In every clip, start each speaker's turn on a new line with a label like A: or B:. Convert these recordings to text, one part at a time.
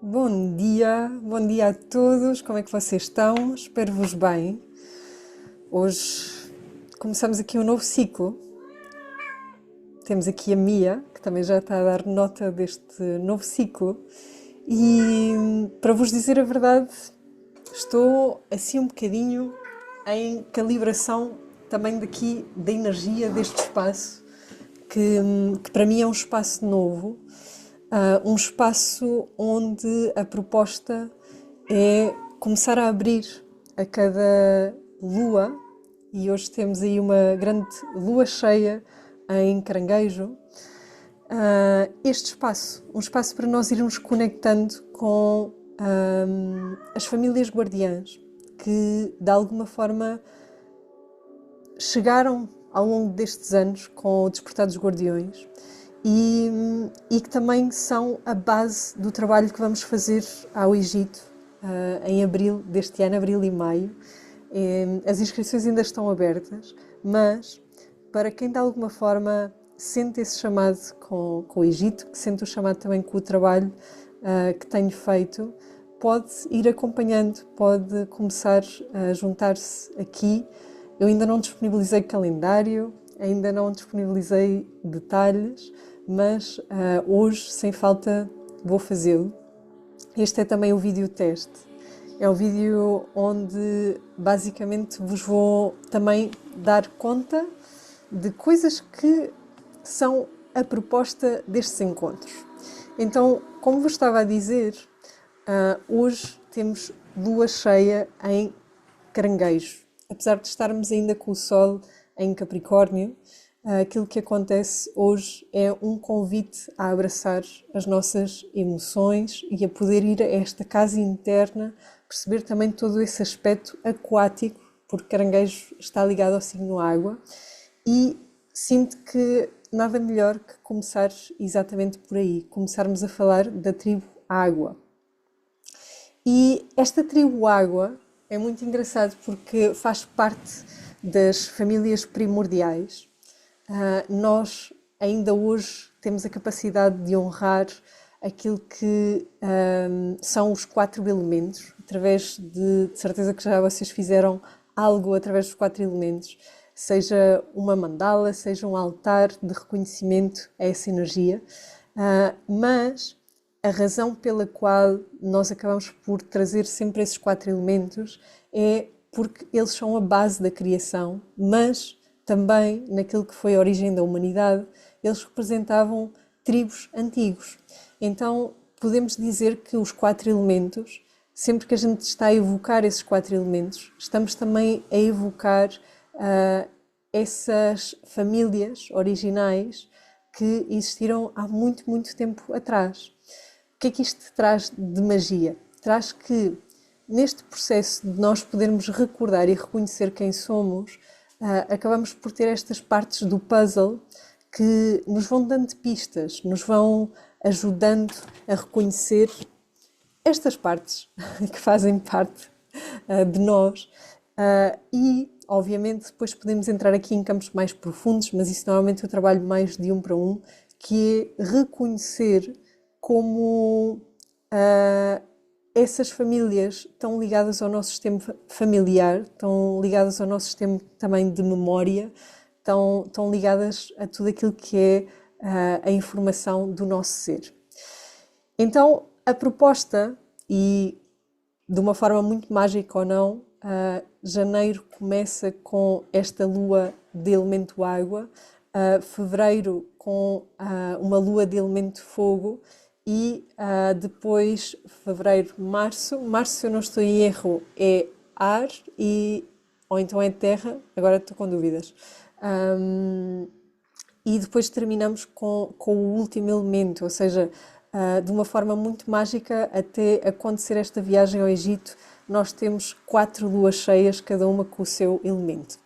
A: Bom dia a todos, como é que vocês estão? Espero-vos bem. Hoje começamos aqui um novo ciclo. Temos aqui a Mia, que também já está a dar nota deste novo ciclo. E para vos dizer a verdade, estou assim um bocadinho em calibração também daqui da energia deste espaço, que para mim é um espaço novo. Um espaço onde a proposta é começar a abrir a cada lua, e hoje temos aí uma grande lua cheia em Caranguejo. Este espaço, um espaço para nós irmos conectando com as famílias guardiãs que de alguma forma chegaram ao longo destes anos com o Despertar dos Guardiões e que também são a base do trabalho que vamos fazer ao Egito em abril deste ano, abril e maio. As inscrições ainda estão abertas, mas para quem de alguma forma sente esse chamado com o Egito, que sente o chamado também com o trabalho que tenho feito, pode ir acompanhando, pode começar a juntar-se aqui. Eu ainda não disponibilizei calendário, ainda não disponibilizei detalhes, mas hoje, sem falta, vou fazê-lo. Este é também o vídeo teste. É o vídeo onde basicamente vos vou também dar conta de coisas que são a proposta destes encontros. Então, como vos estava a dizer, hoje temos lua cheia em Caranguejo. Apesar de estarmos ainda com o Sol em Capricórnio, aquilo que acontece hoje é um convite a abraçar as nossas emoções e a poder ir a esta casa interna, perceber também todo esse aspecto aquático, porque Caranguejo está ligado ao signo água, e sinto que nada melhor que começar exatamente por aí, começarmos a falar da tribo água. E esta tribo água é muito engraçado porque faz parte das famílias primordiais. Nós ainda hoje temos a capacidade de honrar aquilo que são os 4 elementos, através de certeza que já vocês fizeram algo através dos 4 elementos, seja uma mandala, seja um altar de reconhecimento a essa energia, mas a razão pela qual nós acabamos por trazer sempre esses 4 elementos é porque eles são a base da criação, mas também naquilo que foi a origem da humanidade, eles representavam tribos antigos. Então podemos dizer que os 4 elementos, sempre que a gente está a evocar esses 4 elementos, estamos também a evocar essas famílias originais que existiram há muito, muito tempo atrás. O que é que isto traz de magia? Traz que neste processo de nós podermos recordar e reconhecer quem somos, acabamos por ter estas partes do puzzle que nos vão dando pistas, nos vão ajudando a reconhecer estas partes que fazem parte de nós e, obviamente, depois podemos entrar aqui em campos mais profundos, mas isso normalmente eu trabalho mais de 1 para 1, que é reconhecer como essas famílias estão ligadas ao nosso sistema familiar, estão ligadas ao nosso sistema também de memória, estão ligadas a tudo aquilo que é a informação do nosso ser. Então, a proposta, e de uma forma muito mágica ou não, janeiro começa com esta lua de elemento água, fevereiro com uma lua de elemento fogo e depois fevereiro, março, se eu não estou em erro, é ar ou então é terra, agora estou com dúvidas. E depois terminamos com o último elemento, ou seja, de uma forma muito mágica, até acontecer esta viagem ao Egito, nós temos 4 luas cheias, cada uma com o seu elemento.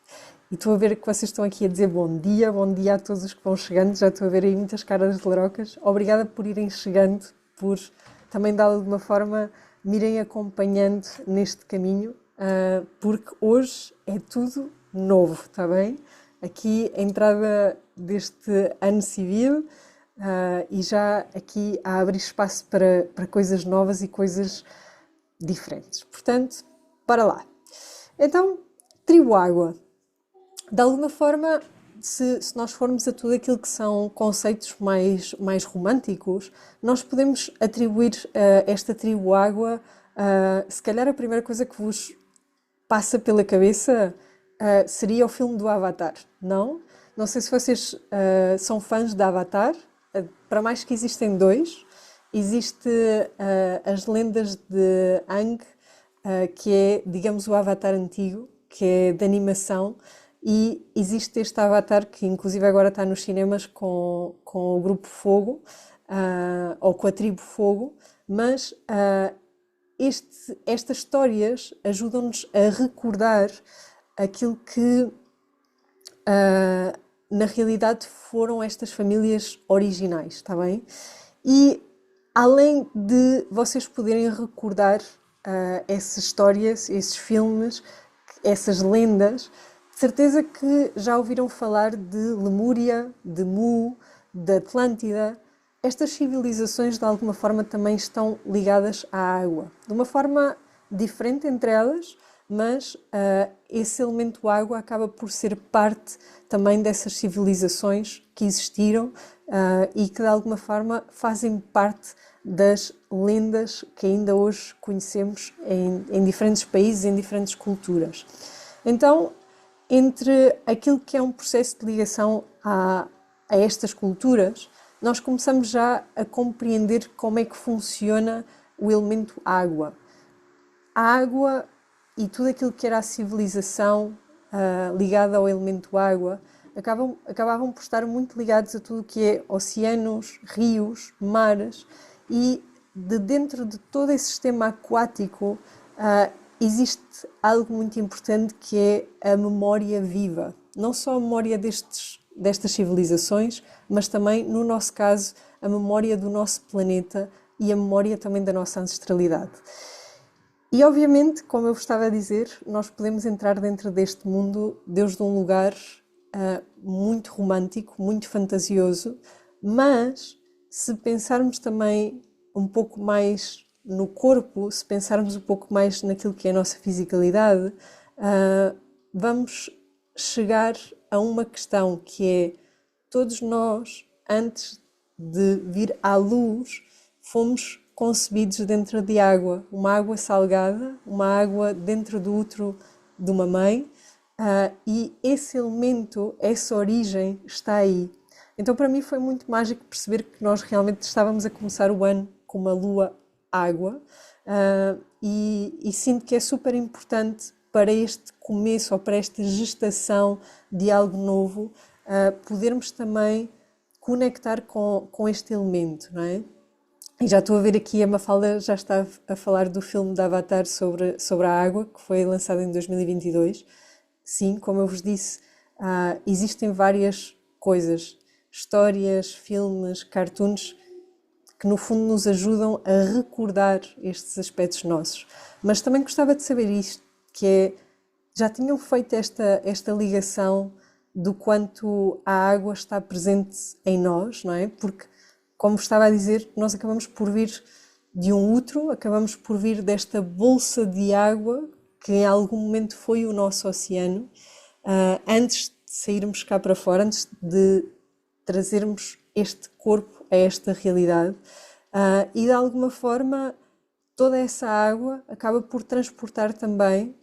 A: E estou a ver que vocês estão aqui a dizer bom dia a todos os que vão chegando, já estou a ver aí muitas caras de larocas. Obrigada por irem chegando, por também de alguma forma me irem acompanhando neste caminho, porque hoje é tudo novo, está bem? Aqui a entrada deste ano civil, e já aqui a abrir espaço para coisas novas e coisas diferentes. Portanto, para lá. Então, tribo água. De alguma forma, se nós formos a tudo aquilo que são conceitos mais românticos, nós podemos atribuir esta tribo água, se calhar a primeira coisa que vos passa pela cabeça seria o filme do Avatar, não? Não sei se vocês são fãs de Avatar, para mais que existem dois. Existe as lendas de Aang, que é, digamos, o Avatar antigo, que é de animação, e existe este Avatar que inclusive agora está nos cinemas com o Grupo Fogo, ou com a Tribo Fogo, mas estas histórias ajudam-nos a recordar aquilo que na realidade foram estas famílias originais, está bem? E além de vocês poderem recordar essas histórias, esses filmes, essas lendas, de certeza que já ouviram falar de Lemúria, de Mu, de Atlântida. Estas civilizações de alguma forma também estão ligadas à água, de uma forma diferente entre elas, mas esse elemento água acaba por ser parte também dessas civilizações que existiram e que de alguma forma fazem parte das lendas que ainda hoje conhecemos em diferentes países, em diferentes culturas. Então, entre aquilo que é um processo de ligação a estas culturas, nós começamos já a compreender como é que funciona o elemento água. A água e tudo aquilo que era a civilização ligada ao elemento água acabavam por estar muito ligados a tudo o que é oceanos, rios, mares, e de dentro de todo esse sistema aquático existe algo muito importante que é a memória viva. Não só a memória destas civilizações, mas também, no nosso caso, a memória do nosso planeta e a memória também da nossa ancestralidade. E obviamente, como eu vos estava a dizer, nós podemos entrar dentro deste mundo desde um lugar muito romântico, muito fantasioso, mas se pensarmos também um pouco mais no corpo, se pensarmos um pouco mais naquilo que é a nossa fisicalidade, vamos chegar a uma questão que é: todos nós, antes de vir à luz, fomos concebidos dentro de água, uma água salgada, uma água dentro do útero de uma mãe, e esse elemento, essa origem está aí. Então para mim foi muito mágico perceber que nós realmente estávamos a começar o ano com uma lua água, e sinto que é super importante para este começo ou para esta gestação de algo novo, podermos também conectar com este elemento, não é? E já estou a ver aqui, a Mafalda já está a falar do filme de Avatar sobre a água, que foi lançado em 2022. Sim, como eu vos disse, existem várias coisas, histórias, filmes, cartoons, que no fundo nos ajudam a recordar estes aspectos nossos. Mas também gostava de saber isto, que é, já tinham feito esta ligação do quanto a água está presente em nós, não é? Porque, como estava a dizer, nós acabamos por vir de um útero, acabamos por vir desta bolsa de água que em algum momento foi o nosso oceano, antes de sairmos cá para fora, antes de trazermos este corpo a esta realidade, e de alguma forma toda essa água acaba por transportar também,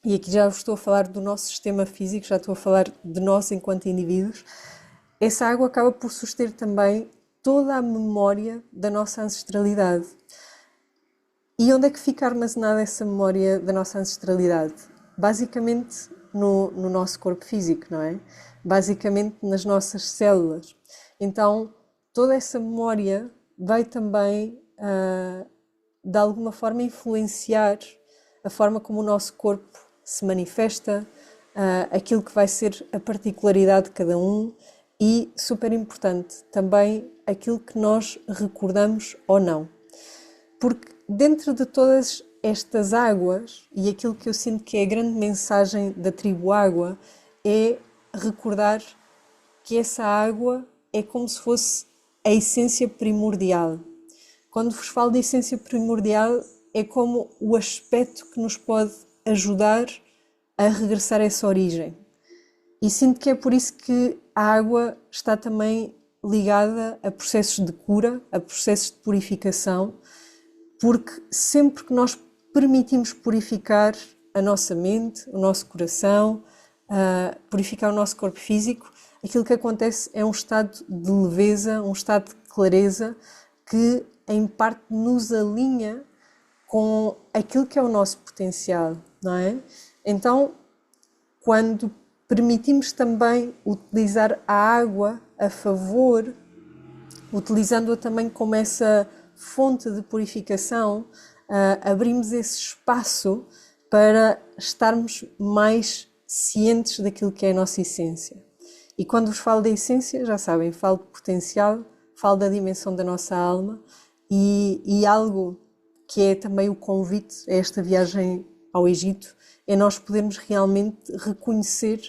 A: e aqui já estou a falar do nosso sistema físico, já estou a falar de nós enquanto indivíduos, essa água acaba por suster também toda a memória da nossa ancestralidade. E onde é que fica armazenada essa memória da nossa ancestralidade? Basicamente no nosso corpo físico, não é? Basicamente nas nossas células. Então, toda essa memória vai também, de alguma forma, influenciar a forma como o nosso corpo se manifesta, aquilo que vai ser a particularidade de cada um e, super importante, também aquilo que nós recordamos ou não. Porque dentro de todas estas águas, e aquilo que eu sinto que é a grande mensagem da tribo água, é recordar que essa água é como se fosse a essência primordial. Quando vos falo de essência primordial, é como o aspecto que nos pode ajudar a regressar a essa origem. E sinto que é por isso que a água está também ligada a processos de cura, a processos de purificação, porque sempre que nós permitimos purificar a nossa mente, o nosso coração, purificar o nosso corpo físico, aquilo que acontece é um estado de leveza, um estado de clareza que em parte nos alinha com aquilo que é o nosso potencial, não é? Então, quando permitimos também utilizar a água a favor, utilizando-a também como essa fonte de purificação, abrimos esse espaço para estarmos mais cientes daquilo que é a nossa essência. E quando vos falo da essência, já sabem, falo de potencial, falo da dimensão da nossa alma e algo que é também o convite a esta viagem ao Egito, é nós podermos realmente reconhecer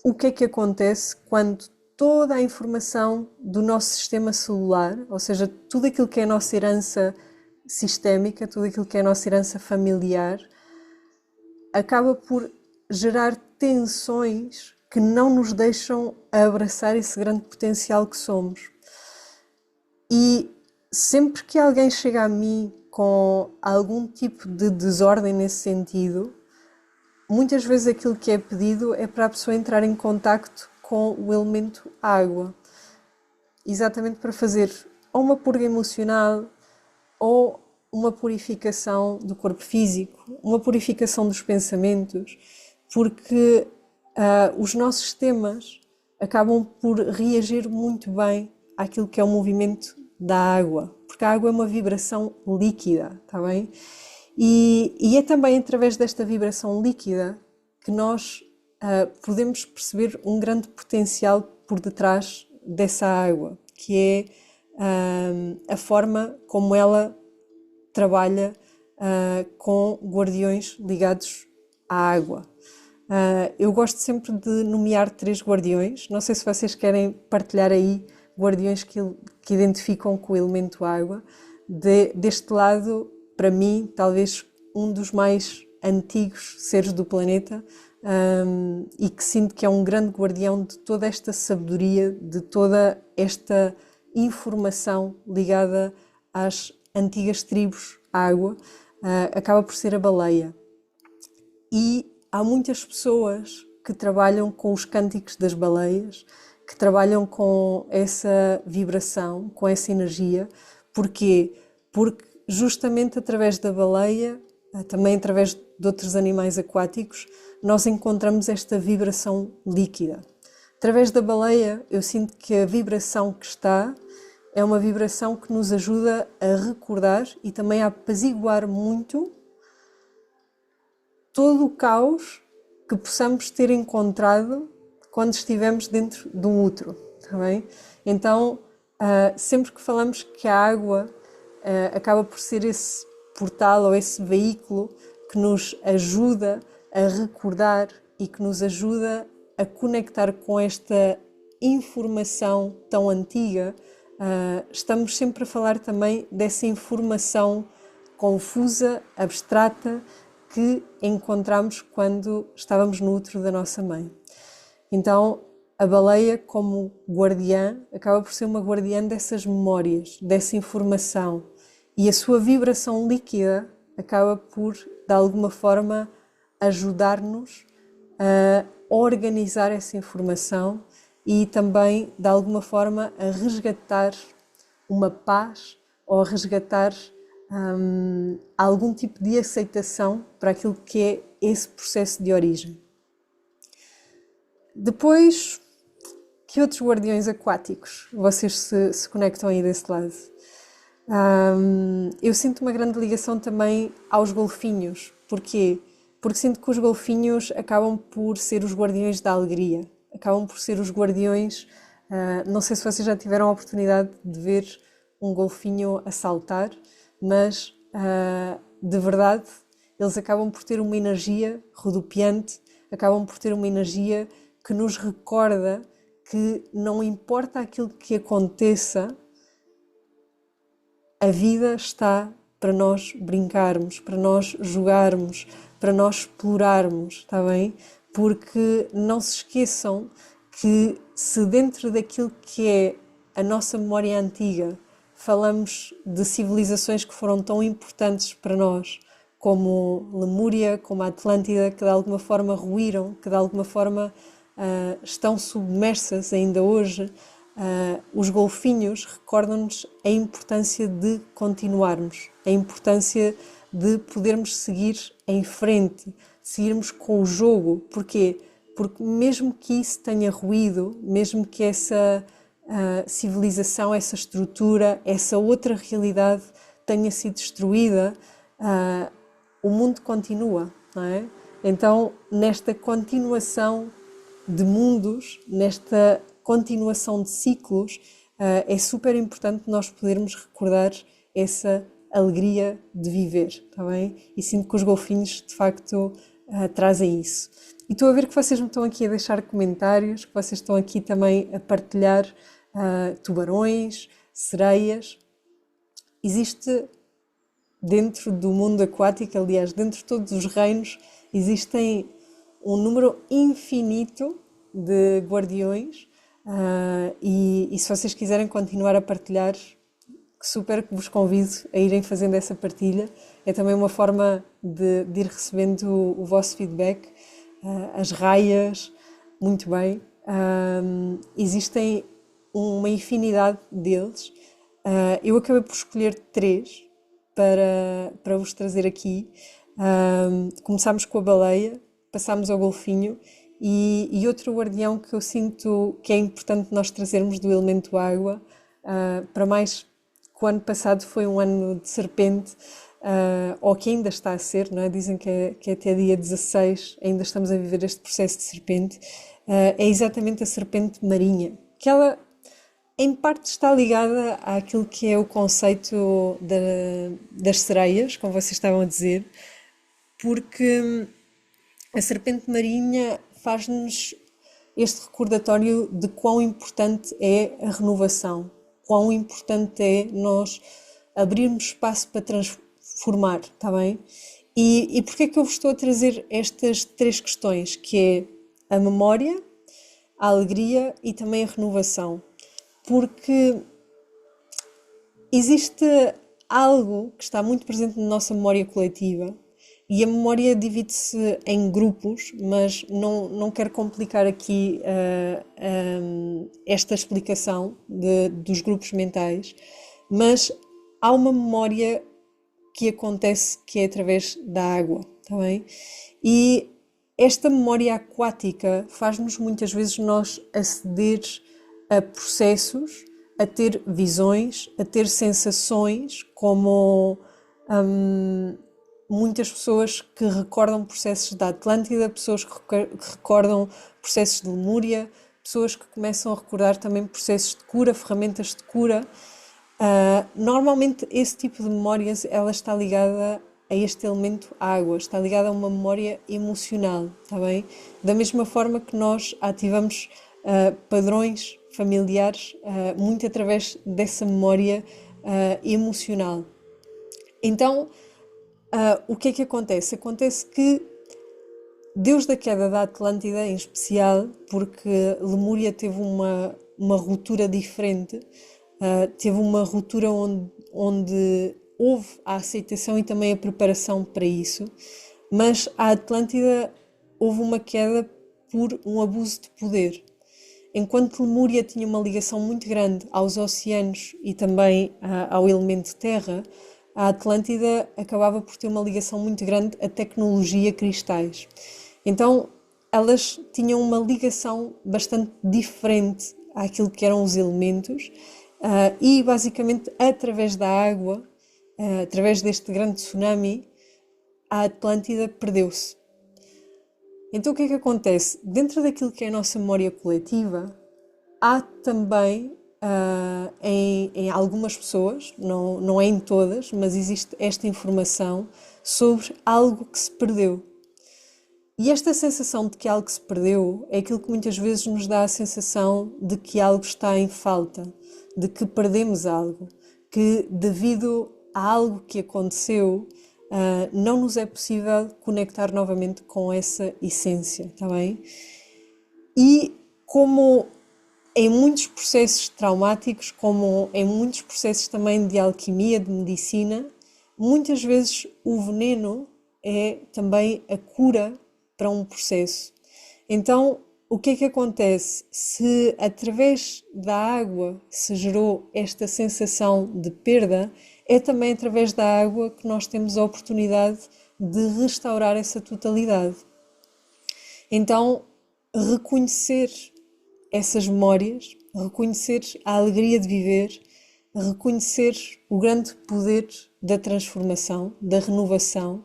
A: o que é que acontece quando toda a informação do nosso sistema celular, ou seja, tudo aquilo que é a nossa herança sistémica, tudo aquilo que é a nossa herança familiar, acaba por gerar tensões que não nos deixam abraçar esse grande potencial que somos. E sempre que alguém chega a mim com algum tipo de desordem nesse sentido, muitas vezes aquilo que é pedido é para a pessoa entrar em contacto com o elemento água, exatamente para fazer ou uma purga emocional ou uma purificação do corpo físico, uma purificação dos pensamentos, porque os nossos sistemas acabam por reagir muito bem àquilo que é o movimento da água, porque a água é uma vibração líquida, está bem? E é também através desta vibração líquida que nós podemos perceber um grande potencial por detrás dessa água, que é a forma como ela trabalha com guardiões ligados à água. Eu gosto sempre de nomear 3 guardiões, não sei se vocês querem partilhar aí guardiões que identificam com o elemento água. Deste lado, para mim, talvez um dos mais antigos seres do planeta, e que sinto que é um grande guardião de toda esta sabedoria, de toda esta informação ligada às antigas tribos água, acaba por ser a baleia. E há muitas pessoas que trabalham com os cânticos das baleias, que trabalham com essa vibração, com essa energia. Porquê? Porque justamente através da baleia, também através de outros animais aquáticos, nós encontramos esta vibração líquida. Através da baleia, eu sinto que a vibração que está é uma vibração que nos ajuda a recordar e também a apaziguar muito todo o caos que possamos ter encontrado quando estivemos dentro de um útero, está bem? Então, sempre que falamos que a água acaba por ser esse portal ou esse veículo que nos ajuda a recordar e que nos ajuda a conectar com esta informação tão antiga, estamos sempre a falar também dessa informação confusa, abstrata, que encontramos quando estávamos no útero da nossa mãe. Então, a baleia, como guardiã, acaba por ser uma guardiã dessas memórias, dessa informação, e a sua vibração líquida acaba por, de alguma forma, ajudar-nos a organizar essa informação e também, de alguma forma, a resgatar uma paz ou a resgatar algum tipo de aceitação para aquilo que é esse processo de origem. Depois, que outros guardiões aquáticos vocês se conectam aí desse lado? Eu sinto uma grande ligação também aos golfinhos. Porquê? Porque sinto que os golfinhos acabam por ser os guardiões da alegria, acabam por ser os guardiões. Não sei se vocês já tiveram a oportunidade de ver um golfinho a saltar, mas de verdade eles acabam por ter uma energia rodopiante, acabam por ter uma energia que nos recorda que não importa aquilo que aconteça, a vida está para nós brincarmos, para nós jogarmos, para nós explorarmos, está bem? Porque não se esqueçam que se dentro daquilo que é a nossa memória antiga falamos de civilizações que foram tão importantes para nós, como Lemúria, como a Atlântida, que de alguma forma ruíram, que de alguma forma estão submersas ainda hoje, os golfinhos recordam-nos a importância de continuarmos, a importância de podermos seguir em frente, seguirmos com o jogo. Porquê? Porque mesmo que isso tenha ruído, mesmo que essa civilização, essa estrutura, essa outra realidade tenha sido destruída, o mundo continua, não é? Então, nesta continuação de mundos, nesta continuação de ciclos, é super importante nós podermos recordar essa alegria de viver, está bem? E sinto que os golfinhos, de facto, trazem isso. E estou a ver que vocês me estão aqui a deixar comentários, que vocês estão aqui também a partilhar tubarões, sereias. Existe dentro do mundo aquático, aliás, dentro de todos os reinos, existem um número infinito de guardiões e se vocês quiserem continuar a partilhar, super que vos convido a irem fazendo essa partilha. É também uma forma de ir recebendo o vosso feedback. As raias, muito bem. Existem uma infinidade deles. Eu acabei por escolher 3 para vos trazer aqui. Começámos com a baleia, passámos ao golfinho e outro guardião que eu sinto que é importante nós trazermos do elemento água, para mais que o ano passado foi um ano de serpente, ou que ainda está a ser, não é? Dizem que é até dia 16 ainda estamos a viver este processo de serpente, é exatamente a serpente marinha, que ela em parte está ligada àquilo que é o conceito das sereias, como vocês estavam a dizer, porque a serpente marinha faz-nos este recordatório de quão importante é a renovação, quão importante é nós abrirmos espaço para transformar, está bem? E porquê é que eu vos estou a trazer estas 3 questões, que é a memória, a alegria e também a renovação? Porque existe algo que está muito presente na nossa memória coletiva e a memória divide-se em grupos, mas não quero complicar aqui esta explicação dos grupos mentais, mas há uma memória que acontece que é através da água, está bem? E esta memória aquática faz-nos muitas vezes nós aceder a processos, a ter visões, a ter sensações, como muitas pessoas que recordam processos da Atlântida, pessoas que recordam processos de Lemúria, pessoas que começam a recordar também processos de cura, ferramentas de cura. Normalmente esse tipo de memórias ela está ligada a este elemento água, está ligada a uma memória emocional, está bem? Da mesma forma que nós ativamos padrões familiares muito através dessa memória emocional. Então, o que é que acontece? Acontece que Deus da queda da Atlântida, em especial, porque Lemúria teve uma ruptura diferente, teve uma ruptura onde houve a aceitação e também a preparação para isso, mas a Atlântida houve uma queda por um abuso de poder. Enquanto Lemúria tinha uma ligação muito grande aos oceanos e também ao elemento terra, a Atlântida acabava por ter uma ligação muito grande à tecnologia cristais. Então, elas tinham uma ligação bastante diferente àquilo que eram os elementos e, basicamente, através da água, através deste grande tsunami, a Atlântida perdeu-se. Então o que é que acontece? Dentro daquilo que é a nossa memória coletiva, há também, em algumas pessoas, não é em todas, mas existe esta informação sobre algo que se perdeu. E esta sensação de que algo se perdeu é aquilo que muitas vezes nos dá a sensação de que algo está em falta, de que perdemos algo, que devido a algo que aconteceu, não nos é possível conectar novamente com essa essência, está bem? E como em muitos processos traumáticos, como em muitos processos também de alquimia, de medicina, muitas vezes o veneno é também a cura para um processo. Então, o que é que acontece? Se através da água se gerou esta sensação de perda, é também através da água que nós temos a oportunidade de restaurar essa totalidade. Então, reconhecer essas memórias, reconhecer a alegria de viver, reconhecer o grande poder da transformação, da renovação,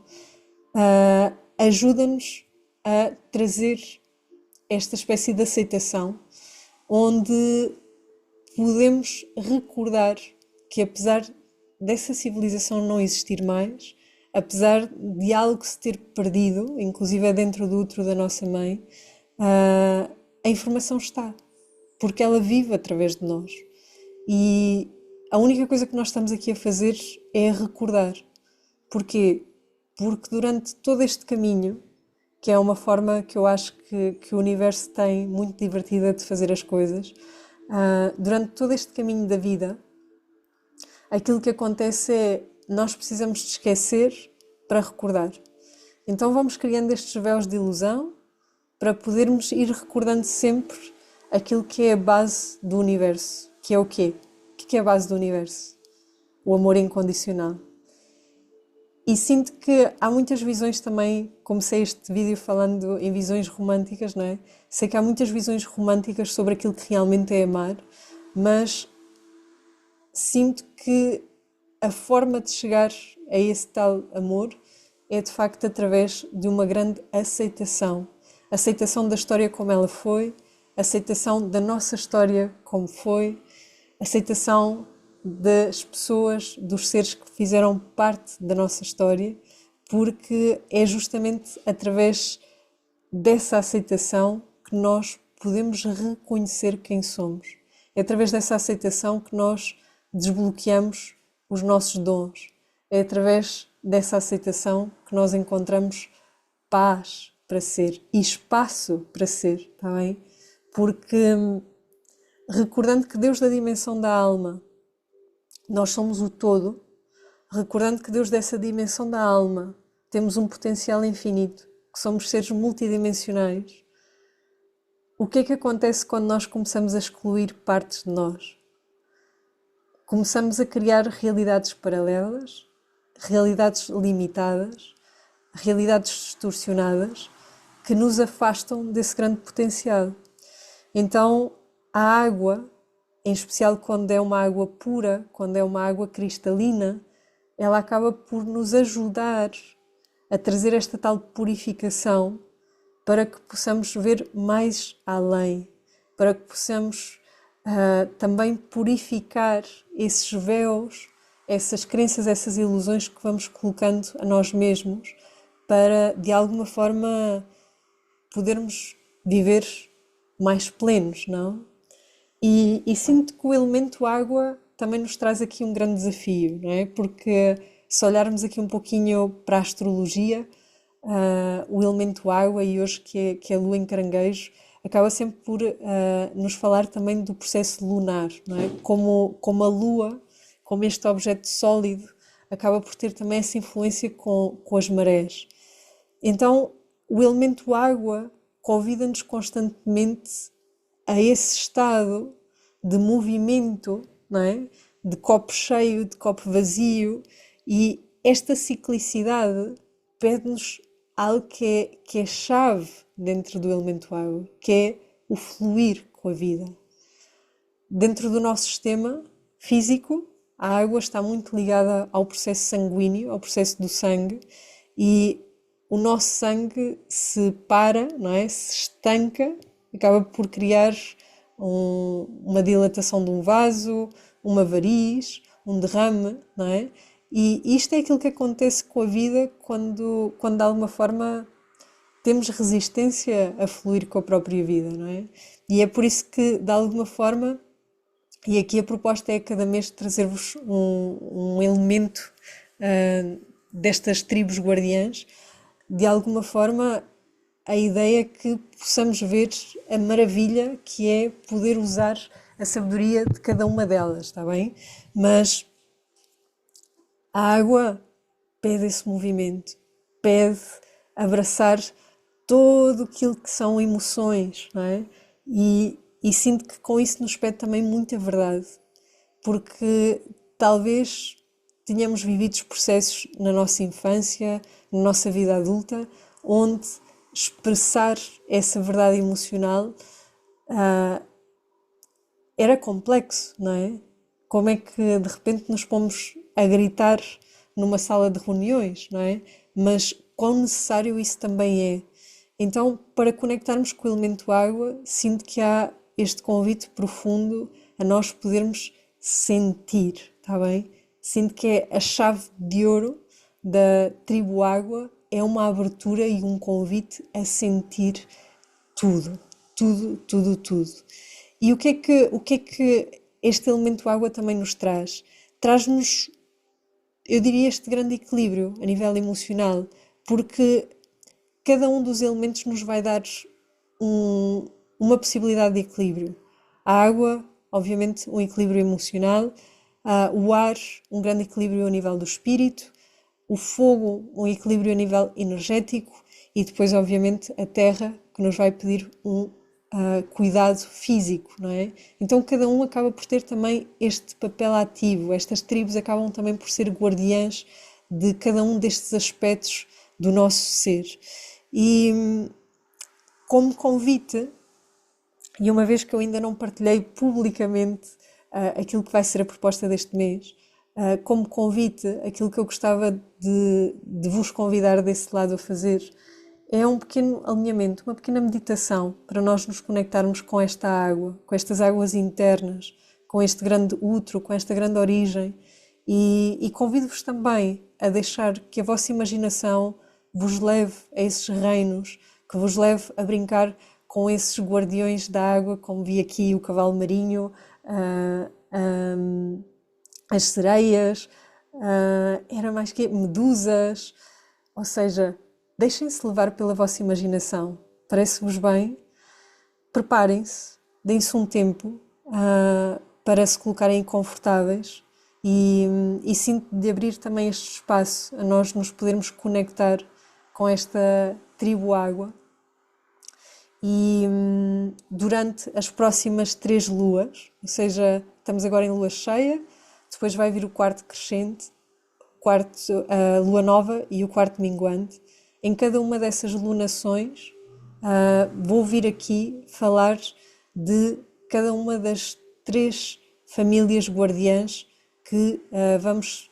A: ajuda-nos a trazer esta espécie de aceitação, onde podemos recordar que apesar dessa civilização não existir mais, apesar de algo se ter perdido, inclusive dentro do útero da nossa mãe, a informação está, porque ela vive através de nós. E a única coisa que nós estamos aqui a fazer é recordar. Porquê? Porque durante todo este caminho, que é uma forma que eu acho que o universo tem muito divertida de fazer as coisas, durante todo este caminho da vida, aquilo que acontece é nós precisamos de esquecer para recordar. Então vamos criando estes véus de ilusão para podermos ir recordando sempre aquilo que é a base do universo, que é o quê? O que é a base do universo? O amor incondicional. E sinto que há muitas visões também, comecei este vídeo falando em visões românticas, não é? Sei que há muitas visões românticas sobre aquilo que realmente é amar, mas sinto que a forma de chegar a esse tal amor é de facto através de uma grande aceitação. Aceitação da história como ela foi, aceitação da nossa história como foi, aceitação das pessoas, dos seres que fizeram parte da nossa história, porque é justamente através dessa aceitação que nós podemos reconhecer quem somos. É através dessa aceitação que nós desbloqueamos os nossos dons. É através dessa aceitação que nós encontramos paz para ser e espaço para ser, está bem? Porque recordando que Deus da dimensão da alma, nós somos o todo, recordando que Deus dessa dimensão da alma temos um potencial infinito, que somos seres multidimensionais, o que é que acontece quando nós começamos a excluir partes de nós? Começamos a criar realidades paralelas, realidades limitadas, realidades distorcionadas, que nos afastam desse grande potencial. Então, a água, em especial quando é uma água pura, quando é uma água cristalina, ela acaba por nos ajudar a trazer esta tal purificação para que possamos ver mais além, para que possamos também purificar esses véus, essas crenças, essas ilusões que vamos colocando a nós mesmos para, de alguma forma, podermos viver mais plenos, não? E sinto que o elemento água também nos traz aqui um grande desafio, não é? Porque se olharmos aqui um pouquinho para a astrologia, o elemento água, e hoje que é a lua em caranguejo, acaba sempre por nos falar também do processo lunar, não é? Como a lua, como este objeto sólido, acaba por ter também essa influência com as marés. Então, o elemento água convida-nos constantemente a esse estado de movimento, não é? De copo cheio, de copo vazio, e esta ciclicidade pede-nos algo que é chave dentro do elemento água, que é o fluir com a vida. Dentro do nosso sistema físico, a água está muito ligada ao processo sanguíneo, ao processo do sangue, e o nosso sangue se para, não é? Se estanca, acaba por criar uma dilatação de um vaso, uma variz, um derrame, não é? E isto é aquilo que acontece com a vida quando de alguma forma temos resistência a fluir com a própria vida, não é? E é por isso que, de alguma forma, e aqui a proposta é cada mês trazer-vos um elemento destas tribos guardiãs, de alguma forma a ideia é que possamos ver a maravilha que é poder usar a sabedoria de cada uma delas, está bem? Mas a água pede esse movimento, pede abraçar todo aquilo que são emoções, não é? E sinto que com isso nos pede também muita verdade, porque talvez tenhamos vivido processos na nossa infância, na nossa vida adulta, onde expressar essa verdade emocional era complexo, não é? Como é que de repente nos pomos a gritar numa sala de reuniões, não é? Mas quão necessário isso também é. Então, para conectarmos com o elemento água, sinto que há este convite profundo a nós podermos sentir, está bem? Sinto que é a chave de ouro da tribo água, é uma abertura e um convite a sentir tudo, tudo, tudo, tudo. E o que é que este elemento água também nos traz? Traz-nos, eu diria, este grande equilíbrio a nível emocional, porque cada um dos elementos nos vai dar uma possibilidade de equilíbrio. A água, obviamente, um equilíbrio emocional, o ar, um grande equilíbrio a nível do espírito, o fogo, um equilíbrio a nível energético e depois, obviamente, a terra, que nos vai pedir um cuidado físico, não é? Então cada um acaba por ter também este papel ativo, estas tribos acabam também por ser guardiãs de cada um destes aspectos do nosso ser. E como convite, e uma vez que eu ainda não partilhei publicamente aquilo que vai ser a proposta deste mês, como convite, aquilo que eu gostava de vos convidar desse lado a fazer é um pequeno alinhamento, uma pequena meditação para nós nos conectarmos com esta água, com estas águas internas, com este grande útero, com esta grande origem. E convido-vos também a deixar que a vossa imaginação vos leve a esses reinos, que vos leve a brincar com esses guardiões da água, como vi aqui o cavalo marinho, as sereias, era mais que medusas, ou seja, deixem-se levar pela vossa imaginação. Parece-vos bem? Preparem-se, deem-se um tempo para se colocarem confortáveis e sinto de abrir também este espaço a nós nos podermos conectar com esta tribo água. E durante as próximas 3 luas, ou seja, estamos agora em lua cheia, depois vai vir o quarto crescente, a lua nova e o quarto minguante. Em cada uma dessas lunações vou vir aqui falar de cada uma das 3 famílias guardiãs que vamos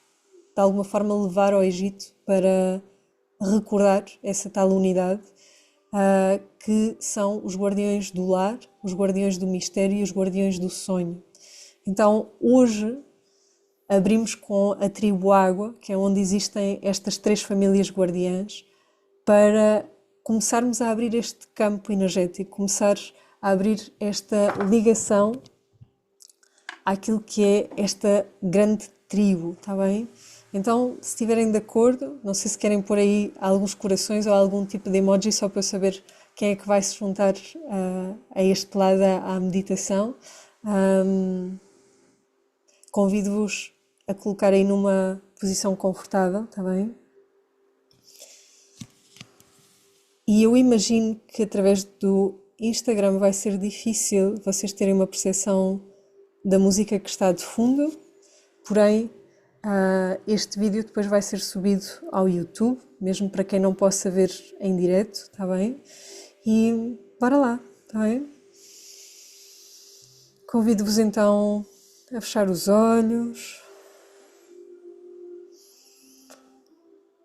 A: de alguma forma levar ao Egito para recordar essa tal unidade, que são os guardiões do lar, os guardiões do mistério e os guardiões do sonho. Então hoje abrimos com a tribo água, que é onde existem estas 3 famílias guardiãs, para começarmos a abrir este campo energético, começar a abrir esta ligação àquilo que é esta grande tribo, está bem? Então, se estiverem de acordo, não sei se querem pôr aí alguns corações ou algum tipo de emoji só para eu saber quem é que vai se juntar a este lado à meditação. Convido-vos a colocar aí numa posição confortável, está bem? E eu imagino que através do Instagram vai ser difícil vocês terem uma percepção da música que está de fundo, porém este vídeo depois vai ser subido ao YouTube, mesmo para quem não possa ver em direto, está bem? E bora lá, está bem? Convido-vos então a fechar os olhos.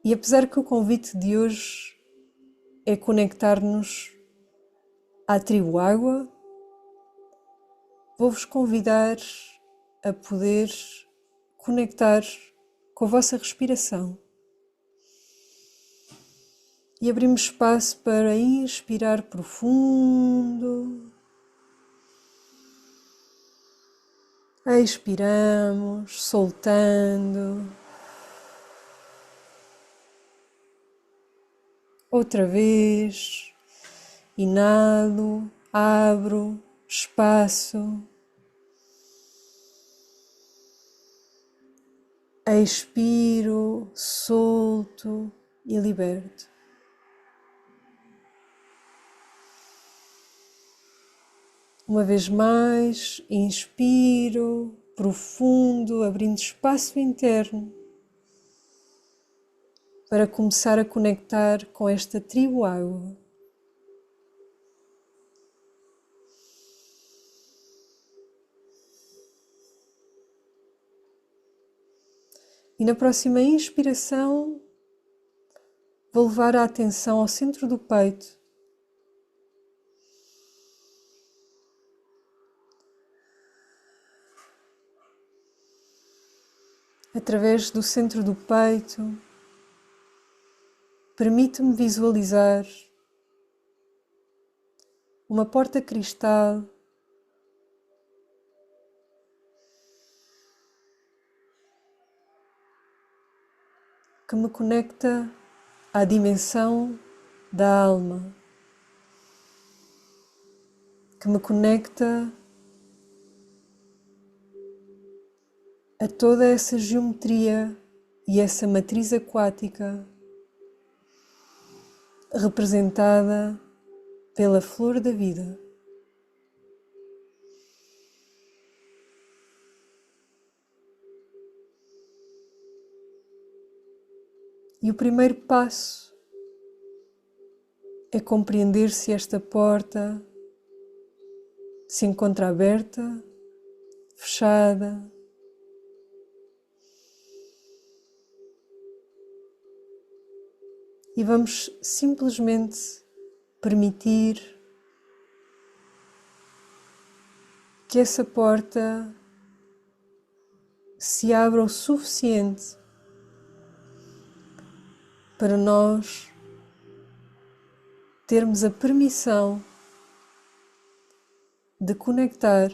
A: E apesar que o convite de hoje é conectar-nos à tribo água, vou-vos convidar a poder conectar com a vossa respiração. E abrimos espaço para inspirar profundo. Expiramos, soltando. Outra vez. Inalo, abro espaço. Expiro, solto e liberto. Uma vez mais, inspiro, profundo, abrindo espaço interno para começar a conectar com esta tribo água. E na próxima inspiração, vou levar a atenção ao centro do peito. Através do centro do peito, permite-me visualizar uma porta cristal que me conecta à dimensão da alma, que me conecta a toda essa geometria e essa matriz aquática representada pela flor da vida. E o primeiro passo é compreender se esta porta se encontra aberta, fechada. E vamos simplesmente permitir que essa porta se abra o suficiente para nós termos a permissão de conectar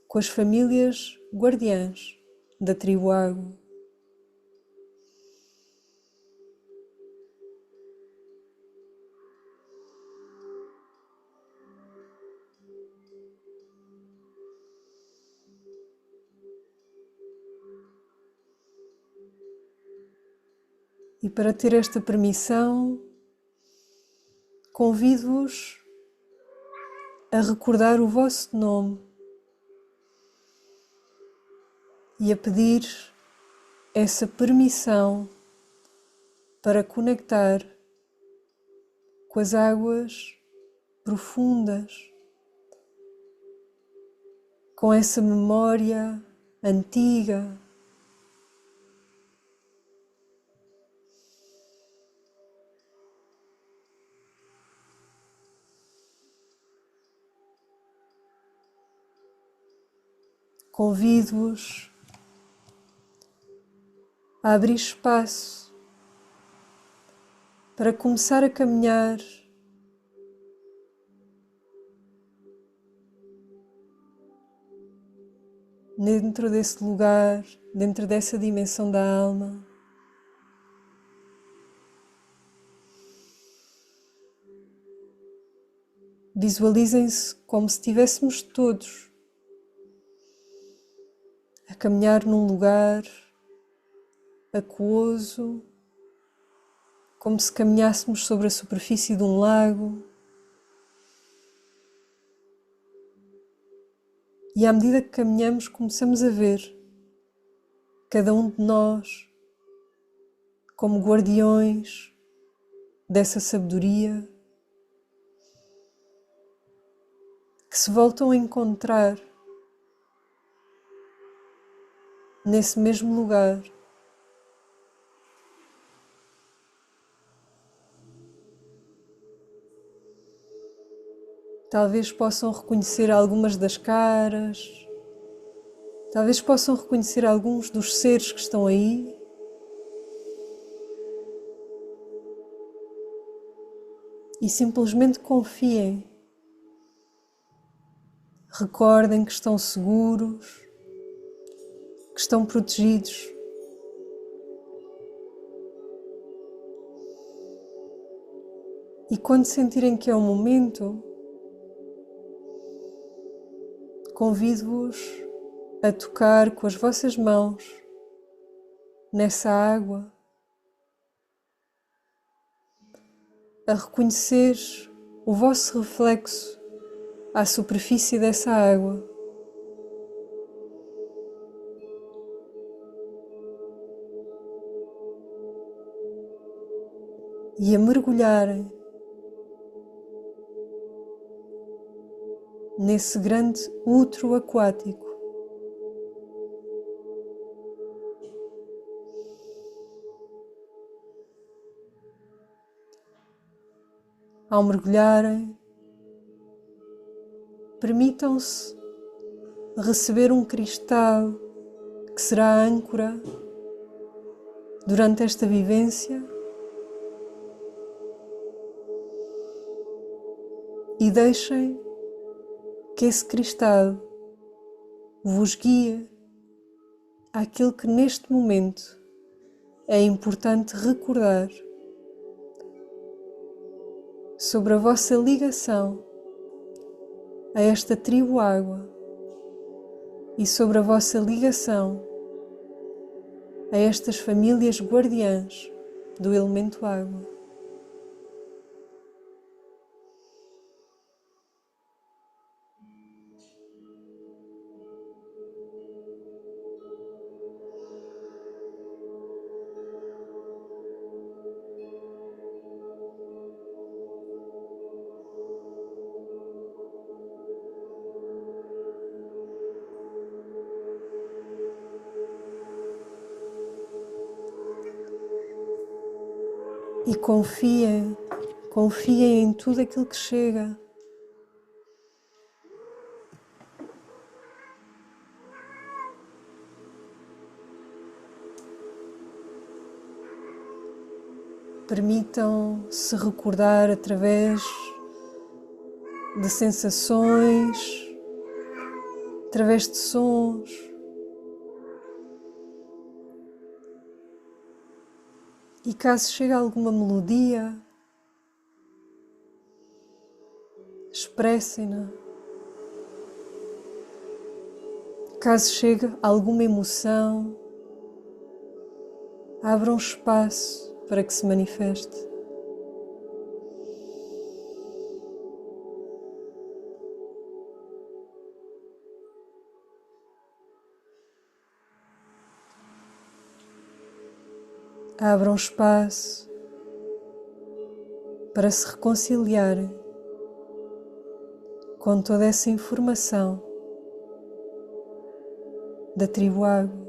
A: com as famílias guardiãs da tribo água. E para ter esta permissão, convido-vos a recordar o vosso nome e a pedir essa permissão para conectar com as águas profundas, com essa memória antiga. Convido-vos a abrir espaço para começar a caminhar dentro desse lugar, dentro dessa dimensão da alma. Visualizem-se como se estivéssemos todos a caminhar num lugar aquoso, como se caminhássemos sobre a superfície de um lago. E à medida que caminhamos, começamos a ver cada um de nós como guardiões dessa sabedoria que se voltam a encontrar nesse mesmo lugar. Talvez possam reconhecer algumas das caras, talvez possam reconhecer alguns dos seres que estão aí. e simplesmente confiem. Recordem que estão seguros, que estão protegidos. E quando sentirem que é o momento, convido-vos a tocar com as vossas mãos nessa água, a reconhecer o vosso reflexo à superfície dessa água. E a mergulharem nesse grande útero aquático. Ao mergulharem, permitam-se receber um cristal que será a âncora durante esta vivência e deixem que esse cristal vos guie àquilo que neste momento é importante recordar sobre a vossa ligação a esta tribo água e sobre a vossa ligação a estas famílias guardiãs do elemento água. E confiem em tudo aquilo que chega. Permitam-se recordar através de sensações, através de sons. E caso chegue alguma melodia, expressem-na. Caso chegue alguma emoção, abram espaço para que se manifeste. Abram espaço para se reconciliarem com toda essa informação da tribo água.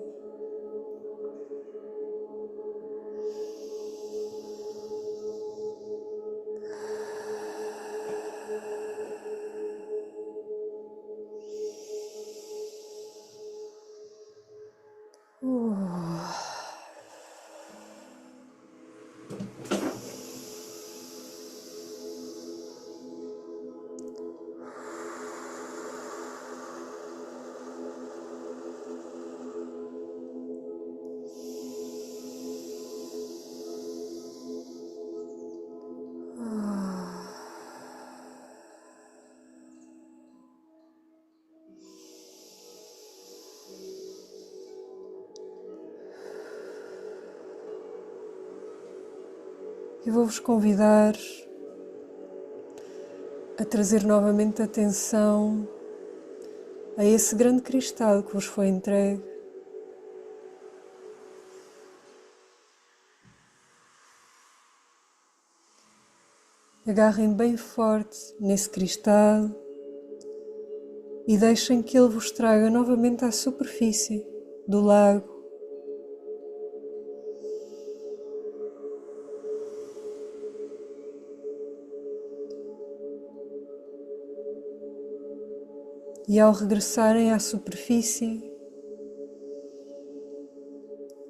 A: E vou-vos convidar a trazer novamente atenção a esse grande cristal que vos foi entregue. Agarrem bem forte nesse cristal e deixem que ele vos traga novamente à superfície do lago. E ao regressarem à superfície,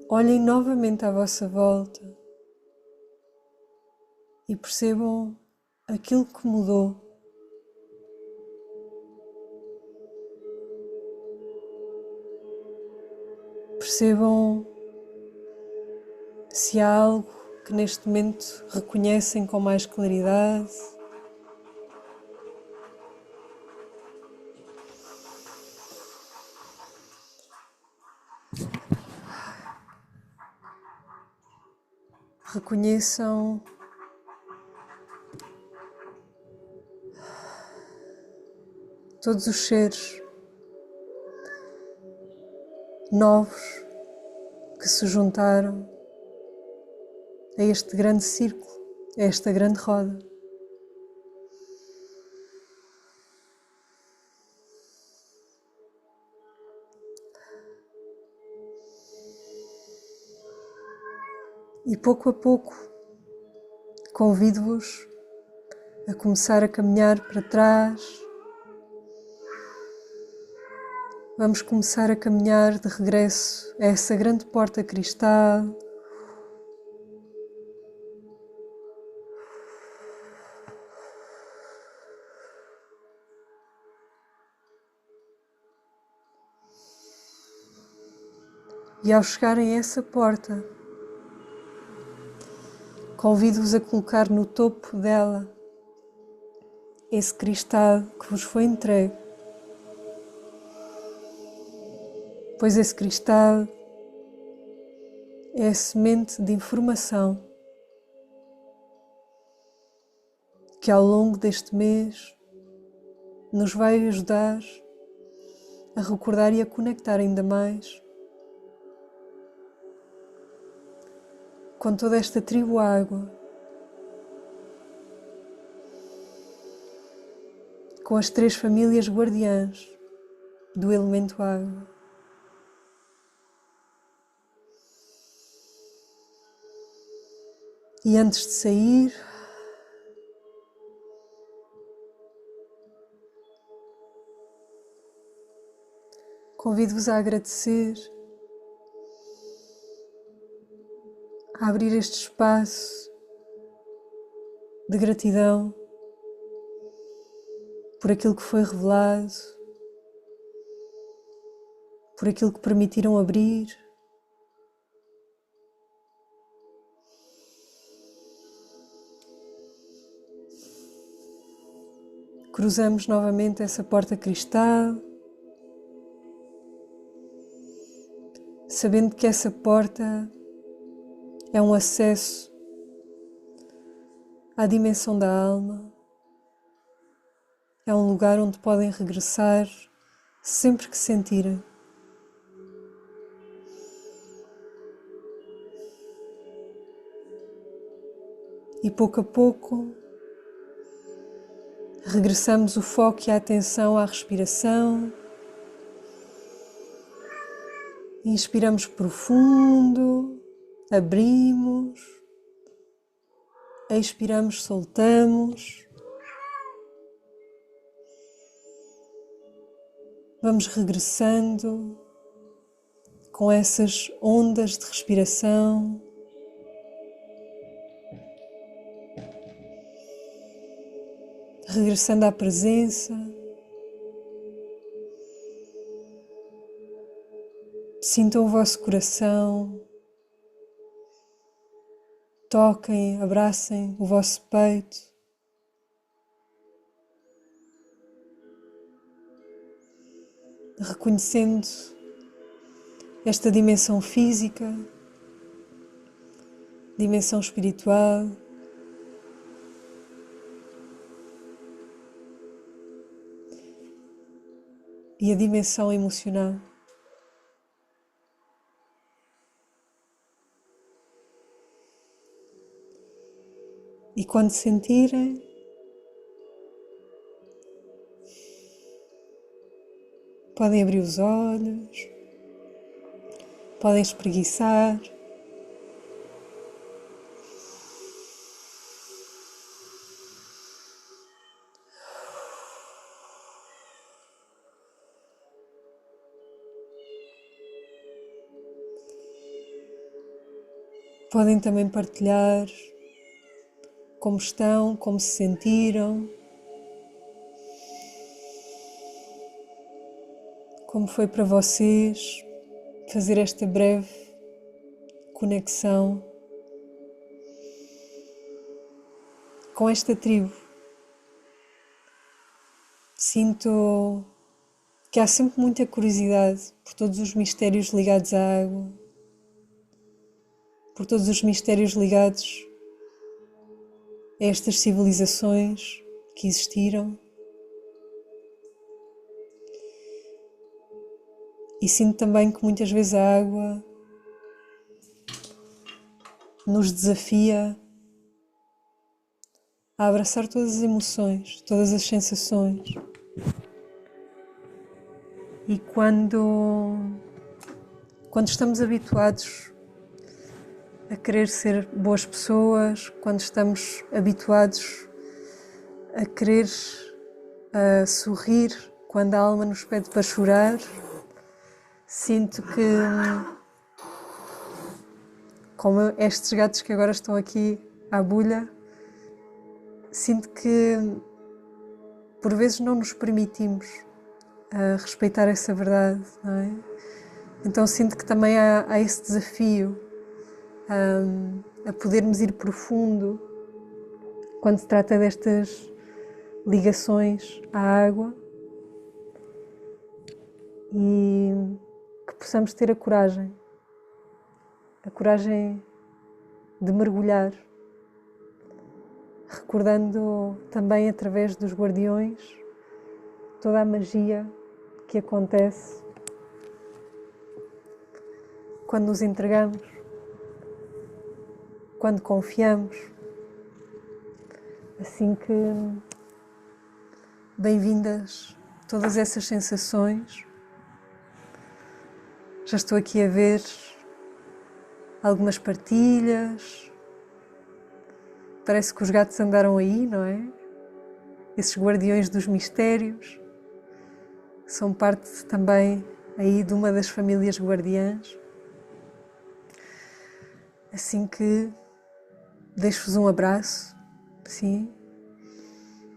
A: olhem novamente à vossa volta e percebam aquilo que mudou. Percebam se há algo que neste momento reconhecem com mais claridade. Reconheçam todos os seres novos que se juntaram a este grande círculo, a esta grande roda. E pouco a pouco convido-vos a começar a caminhar para trás. Vamos começar a caminhar de regresso a essa grande porta cristal. E ao chegarem a essa porta, convido-vos a colocar no topo dela esse cristal que vos foi entregue, pois esse cristal é a semente de informação que ao longo deste mês nos vai ajudar a recordar e a conectar ainda mais com toda esta tribo água, com as 3 famílias guardiãs do elemento água. E antes de sair, convido-vos a agradecer, a abrir este espaço de gratidão por aquilo que foi revelado, por aquilo que permitiram abrir. Cruzamos novamente essa porta cristal, sabendo que essa porta é um acesso à dimensão da alma, é um lugar onde podem regressar sempre que sentirem. E pouco a pouco regressamos o foco e a atenção à respiração. Inspiramos profundo, abrimos, expiramos, soltamos. Vamos regressando com essas ondas de respiração. Regressando à presença. Sintam o vosso coração. Toquem, abracem o vosso peito. Reconhecendo esta dimensão física, dimensão espiritual. E a dimensão emocional. E quando sentirem, podem abrir os olhos, podem espreguiçar. Podem também partilhar como estão, como se sentiram, como foi para vocês fazer esta breve conexão com esta tribo. Sinto que há sempre muita curiosidade por todos os mistérios ligados à água, por todos os mistérios ligados a estas civilizações que existiram. E sinto também que muitas vezes a água nos desafia a abraçar todas as emoções, todas as sensações. E quando estamos habituados a querer ser boas pessoas, quando estamos habituados a querer sorrir, quando a alma nos pede para chorar, sinto que, como estes gatos que agora estão aqui à bulha, sinto que por vezes não nos permitimos respeitar essa verdade, não é? Então sinto que também há esse desafio a podermos ir profundo quando se trata destas ligações à água e que possamos ter a coragem de mergulhar, recordando também através dos guardiões toda a magia que acontece quando nos entregamos, quando confiamos. Assim que bem-vindas todas essas sensações. Já estou aqui a ver algumas partilhas. Parece que os gatos andaram aí, não é? Esses guardiões dos mistérios são parte também aí de uma das famílias guardiãs. Assim que deixo-vos um abraço, sim.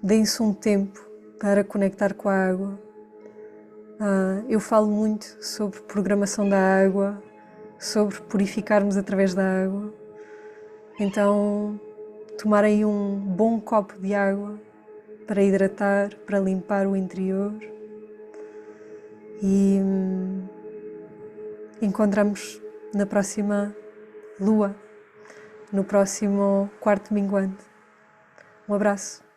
A: Deem-se um tempo para conectar com a água. Eu falo muito sobre programação da água, sobre purificarmos através da água. Então, tomarem um bom copo de água para hidratar, para limpar o interior. E encontramos na próxima lua, no próximo quarto minguante. Um abraço.